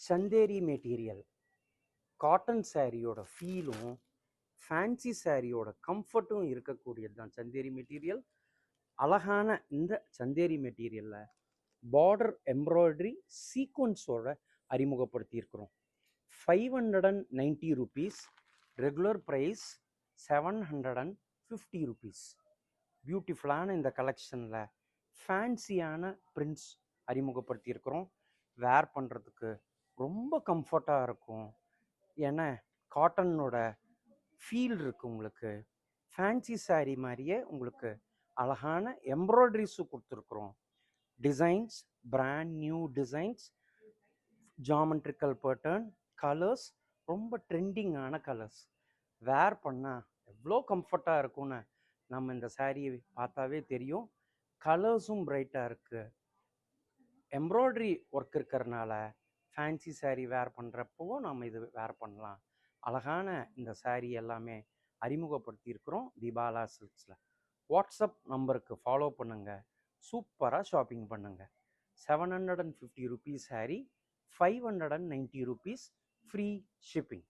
Chanderi material cotton சாரியோட ஃபீலும் fancy சாரியோட கம்ஃபர்ட்டும் இருக்கக்கூடியது தான் சந்தேரி மெட்டீரியல். அழகான இந்த சந்தேரி மெட்டீரியலில் பார்டர் எம்ப்ராய்டரி சீக்வன்ஸோட அறிமுகப்படுத்தியிருக்கிறோம். 590 rupees, ரெகுலர் ப்ரைஸ் 750 rupees. பியூட்டிஃபுல்லான இந்த கலெக்ஷனில் ஃபேன்சியான பிரிண்ட்ஸ் அறிமுகப்படுத்தியிருக்கிறோம். வேர் பண்ணுறதுக்கு ரொம்ப கம்ஃபர்ட்டாக இருக்கும். ஏன்னா காட்டனோட ஃபீல் இருக்குது உங்களுக்கு. ஃபேன்சி சாரீ மாதிரியே உங்களுக்கு அழகான எம்ப்ராய்டரிஸும் கொடுத்துருக்குறோம். Designs brand new designs, geometrical pattern, colours ரொம்ப ட்ரெண்டிங்கான கலர்ஸ். வேர் பண்ணால் எவ்வளோ கம்ஃபர்ட்டாக இருக்கும்னு நம்ம இந்த சாரியை பார்த்தாவே தெரியும். கலர்ஸும் பிரைட்டாக இருக்குது. எம்ப்ராய்டரி ஒர்க் இருக்கிறனால ஃபேன்சி சாரீ வேர் பண்ணுறப்பவும் நம்ம இது வேர் பண்ணலாம். அழகான இந்த சாரீ எல்லாமே அறிமுகப்படுத்தியிருக்கிறோம் தீபாலா சில்க்ஸில். வாட்ஸ்அப் நம்பருக்கு ஃபாலோ பண்ணுங்கள், சூப்பராக ஷாப்பிங் பண்ணுங்கள். 750 rupees sari, 590 rupees free shipping.